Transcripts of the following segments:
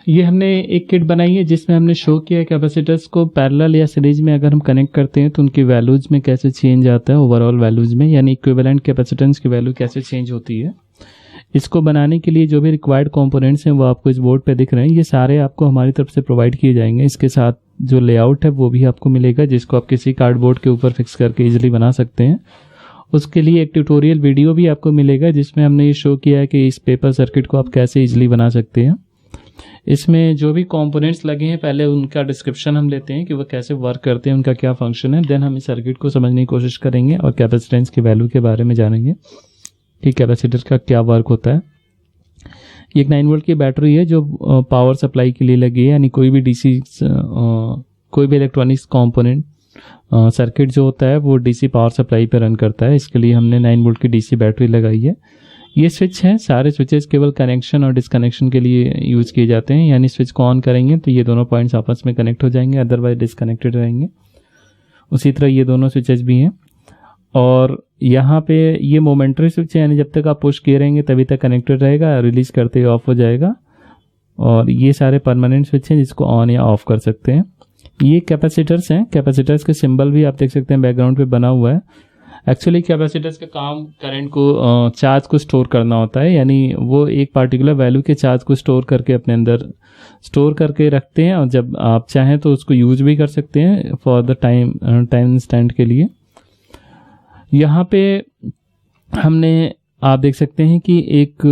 ये हमने एक किट बनाई है जिसमें हमने शो किया है कैपेसिटर्स को पैरेलल या सीरीज में अगर हम कनेक्ट करते हैं तो उनकी वैल्यूज में कैसे चेंज आता है, ओवरऑल वैल्यूज में, यानी इक्विवेलेंट कैपेसिटेंस की वैल्यू कैसे चेंज होती है। इसको बनाने के लिए जो भी रिक्वायर्ड कंपोनेंट्स हैं वो आपको इस बोर्ड पे दिख रहे हैं, ये सारे आपको हमारी तरफ से प्रोवाइड किए जाएंगे। इसके साथ जो लेआउट है वो भी आपको मिलेगा, जिसको आप किसी कार्डबोर्ड के ऊपर फिक्स करके इजिली बना सकते हैं। उसके लिए एक ट्यूटोरियल वीडियो भी आपको मिलेगा जिसमें हमने ये शो किया है कि इस पेपर सर्किट को आप कैसे इजिली बना सकते हैं। इसमें जो भी कंपोनेंट्स लगे हैं पहले उनका डिस्क्रिप्शन हम लेते हैं कि वो कैसे वर्क करते हैं, उनका क्या फंक्शन है, देन हम इस सर्किट को समझने की कोशिश करेंगे और कैपेसिटेंस की वैल्यू के बारे में जानेंगे कि कैपेसिटर का क्या वर्क होता है। ये एक 9 वोल्ट की बैटरी है जो पावर सप्लाई के लिए लगी है, यानी कोई भी डीसी कोई भी इलेक्ट्रॉनिक्स कंपोनेंट सर्किट जो होता है वो डीसी पावर सप्लाई पे रन करता है। इसके लिए हमने 9 वोल्ट की डीसी बैटरी लगाई है। ये स्विच हैं, सारे स्विचेस केवल कनेक्शन और डिसकनेक्शन के लिए यूज़ किए जाते हैं, यानी स्विच को ऑन करेंगे तो ये दोनों पॉइंट्स आपस में कनेक्ट हो जाएंगे, अदरवाइज डिसकनेक्टेड रहेंगे। उसी तरह ये दोनों स्विचेस भी हैं और यहाँ पे ये मोमेंटरी स्विच है, यानी जब तक आप पुश किए रहेंगे तभी तक कनेक्टेड रहेगा, रिलीज करते ही ऑफ हो जाएगा। और ये सारे परमानेंट स्विच हैं जिसको ऑन या ऑफ कर सकते हैं। ये कैपेसिटर्स हैं, कैपेसिटर्स के सिंबल भी आप देख सकते हैं बैकग्राउंड पे बना हुआ है। एक्चुअली कैपेसिटर्स का काम करंट को चार्ज को स्टोर करना होता है, यानी वो एक पार्टिकुलर वैल्यू के चार्ज को स्टोर करके अपने अंदर स्टोर करके रखते हैं और जब आप चाहें तो उसको यूज भी कर सकते हैं फॉर द टाइम इंस्टेंट के लिए। यहाँ पे हमने आप देख सकते हैं कि एक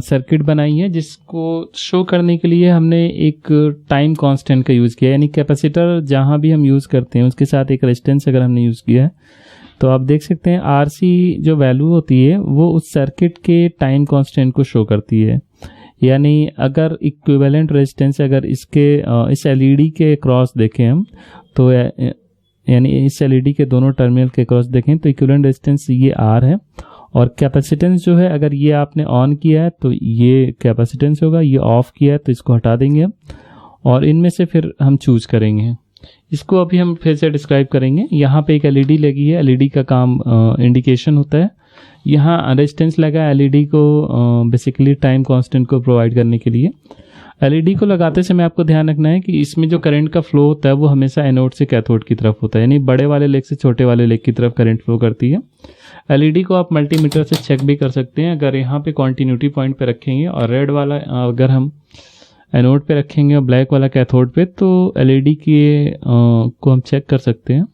सर्किट बनाई है जिसको शो करने के लिए हमने एक टाइम कांस्टेंट का यूज़ किया है, यानी कैपेसिटर जहाँ भी हम यूज़ करते हैं उसके साथ एक रेजिस्टेंस अगर हमने यूज़ किया है तो आप देख सकते हैं आरसी जो वैल्यू होती है वो उस सर्किट के टाइम कांस्टेंट को शो करती है। यानी अगर इक्विवेलेंट रेजिस्टेंस अगर इसके इस एलईडी के क्रॉस देखें हम तो यानी इस एलईडी के दोनों टर्मिनल के क्रॉस देखें तो इक्विवेलेंट रेजिस्टेंस ये आर है और कैपेसिटेंस जो है अगर ये आपने ऑन किया है तो ये कैपेसिटेंस होगा, ये ऑफ किया है तो इसको हटा देंगे और इनमें से फिर हम चूज करेंगे। इसको अभी हम फिर से डिस्क्राइब करेंगे। यहाँ पे एक एलईडी लगी है, एलईडी का काम इंडिकेशन होता है। यहाँ रेजिस्टेंस लगा है एलईडी को बेसिकली टाइम कांस्टेंट को प्रोवाइड करने के लिए। एलईडी को लगाते समय आपको ध्यान रखना है कि इसमें जो करंट का फ्लो होता है वो हमेशा एनोड से कैथोड की तरफ होता है, यानी बड़े वाले लेग से छोटे वाले लेग की तरफ करंट फ्लो करती है। एलईडी को आप मल्टीमीटर से चेक भी कर सकते हैं। अगर यहाँ पे कॉन्टिन्यूटी पॉइंट पे रखेंगे और रेड वाला अगर हम एनोड पे रखेंगे और ब्लैक वाला कैथोड पे तो एलईडी के को हम चेक कर सकते हैं।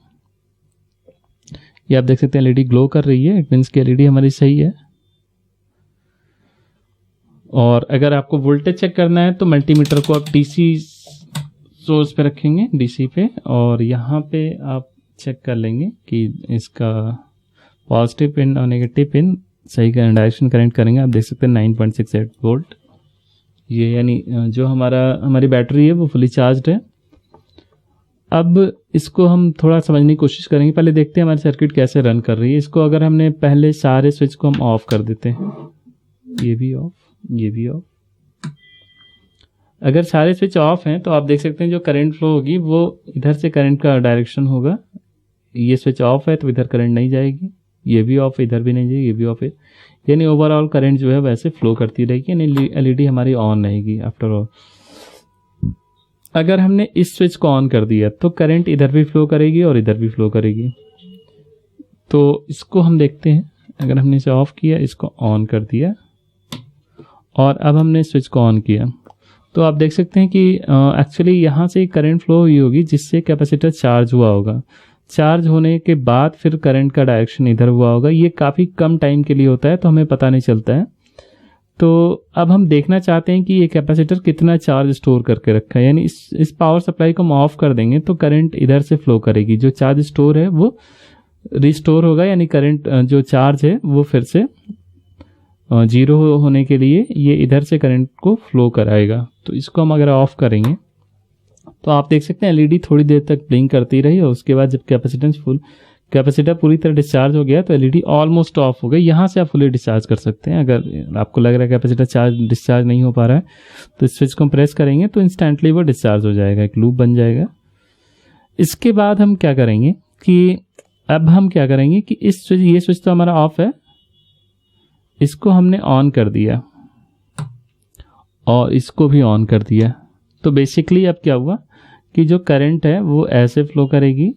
ये आप देख सकते हैं एलईडी ग्लो कर रही है, इट मीन्स कि एलईडी हमारी सही है। और अगर आपको वोल्टेज चेक करना है तो मल्टीमीटर को आप डीसी सोर्स पे रखेंगे, डीसी पे, और यहाँ पे आप चेक कर लेंगे कि इसका पॉजिटिव पिन और नेगेटिव पिन सही डायरेक्शन करंट करेंगे। आप देख सकते हैं 9.68 वोल्ट। ये यानी जो हमारी बैटरी है वो फुली चार्ज्ड है। अब इसको हम थोड़ा समझने की कोशिश करेंगे। पहले देखते हैं हमारी सर्किट कैसे रन कर रही है। इसको अगर हमने पहले सारे स्विच को हम ऑफ कर देते हैं, ये भी ऑफ, ये भी ऑफ। अगर सारे स्विच ऑफ हैं तो आप देख सकते हैं जो करंट फ्लो होगी वो इधर से करंट का डायरेक्शन होगा। ये स्विच ऑफ है तो इधर करंट नहीं जाएगी, ये भी ऑफ है, इधर भी नहीं जाएगी, ये भी ऑफ है, यानी ओवरऑल करंट जो है वैसे फ्लो करती रहेगी, यानी एलईडी हमारी ऑन रहेगी आफ्टर ऑल। अगर हमने इस स्विच को ऑन कर दिया तो करंट इधर भी फ्लो करेगी और इधर भी फ्लो करेगी। तो इसको हम देखते हैं। अगर हमने इसे ऑफ किया, इसको ऑन कर दिया और अब हमने स्विच को ऑन किया तो आप देख सकते हैं कि एक्चुअली यहाँ से करंट फ्लो हुई होगी जिससे कैपेसिटर चार्ज हुआ होगा। चार्ज होने के बाद फिर करंट का डायरेक्शन इधर हुआ होगा। ये काफ़ी कम टाइम के लिए होता है तो हमें पता नहीं चलता है। तो अब हम देखना चाहते हैं कि ये कैपेसिटर कितना चार्ज स्टोर करके रखा है, यानी इस पावर सप्लाई को हम ऑफ कर देंगे तो करंट इधर से फ्लो करेगी। जो चार्ज स्टोर है वो रिस्टोर होगा, यानी करंट जो चार्ज है वो फिर से जीरो होने के लिए ये इधर से करंट को फ्लो कराएगा। तो इसको हम अगर ऑफ करेंगे तो आप देख सकते हैं एलईडी थोड़ी देर तक ब्लिंक करती रही और उसके बाद जब कैपेसिटर पूरी तरह डिस्चार्ज हो गया तो एलईडी ऑलमोस्ट ऑफ हो गई। यहाँ से आप फुली डिस्चार्ज कर सकते हैं। अगर आपको लग रहा है कैपेसिटर डिस्चार्ज नहीं हो पा रहा है तो स्विच को प्रेस करेंगे तो इंस्टेंटली वो डिस्चार्ज हो जाएगा, एक लूप बन जाएगा। इसके बाद हम क्या करेंगे कि ये स्विच तो हमारा ऑफ है, इसको हमने ऑन कर दिया और इसको भी ऑन कर दिया। तो बेसिकली अब क्या हुआ कि जो करंट है वो ऐसे फ्लो करेगी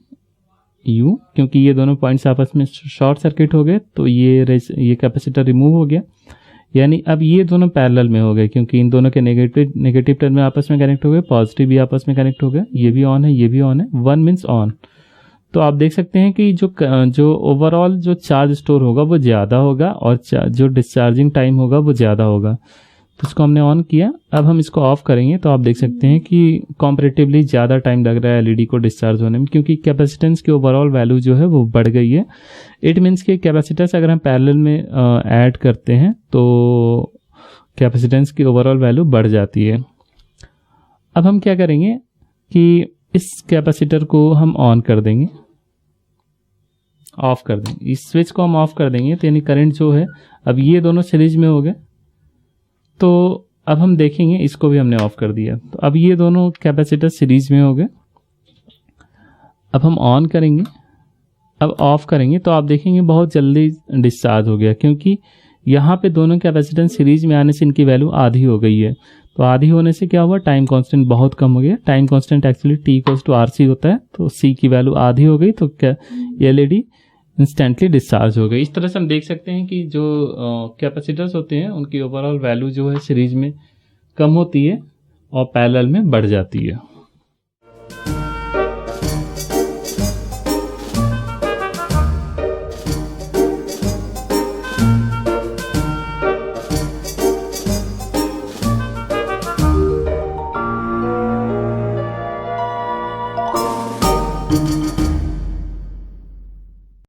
यू, क्योंकि ये दोनों पॉइंट्स आपस में शॉर्ट सर्किट हो गए तो ये कैपेसिटर रिमूव हो गया, यानी अब ये दोनों पैरेलल में हो गए क्योंकि इन दोनों के नेगेटिव टर्मिनल आपस में कनेक्ट हो गए, पॉजिटिव भी आपस में कनेक्ट हो गए, ये भी ऑन है ये भी ऑन है, वन मीन्स ऑन। तो आप देख सकते हैं कि जो ओवरऑल जो चार्ज स्टोर होगा वो ज़्यादा होगा और जो डिस्चार्जिंग टाइम होगा वो ज़्यादा होगा। तो इसको हमने ऑन किया। अब हम इसको ऑफ करेंगे तो आप देख सकते हैं कि कॉम्परेटिवली ज़्यादा टाइम लग रहा है एलईडी को डिस्चार्ज होने में, क्योंकि कैपेसिटेंस की ओवरऑल वैल्यू जो है वो बढ़ गई है। इट मीन्स कि कैपेसिटेंस अगर हम पैरेलल में ऐड करते हैं तो कैपेसिटेंस की ओवरऑल वैल्यू बढ़ जाती है। अब हम क्या करेंगे कि इस कैपेसिटर को हम ऑन कर देंगे, ऑफ कर देंगे, इस स्विच को हम ऑफ कर देंगे तो यानी करंट जो है अब ये दोनों सीरीज में हो गए। तो अब हम देखेंगे, इसको भी हमने ऑफ कर दिया, तो अब ये दोनों कैपेसिटर सीरीज में हो गए। अब हम ऑन करेंगे, अब ऑफ करेंगे तो आप देखेंगे बहुत जल्दी डिस्चार्ज हो गया, क्योंकि यहाँ पे दोनों कैपेसिटेंस सीरीज में आने से इनकी वैल्यू आधी हो गई है। तो आधी होने से क्या हुआ, टाइम कांस्टेंट बहुत कम हो गया। टाइम कांस्टेंट एक्चुअली T=RC होता है, तो C की वैल्यू आधी हो गई तो क्या एलईडी इंस्टेंटली डिस्चार्ज हो गई। इस तरह से हम देख सकते हैं कि जो कैपेसिटर्स होते हैं उनकी ओवरऑल वैल्यू जो है सीरीज में कम होती है और पैरेलल में बढ़ जाती है।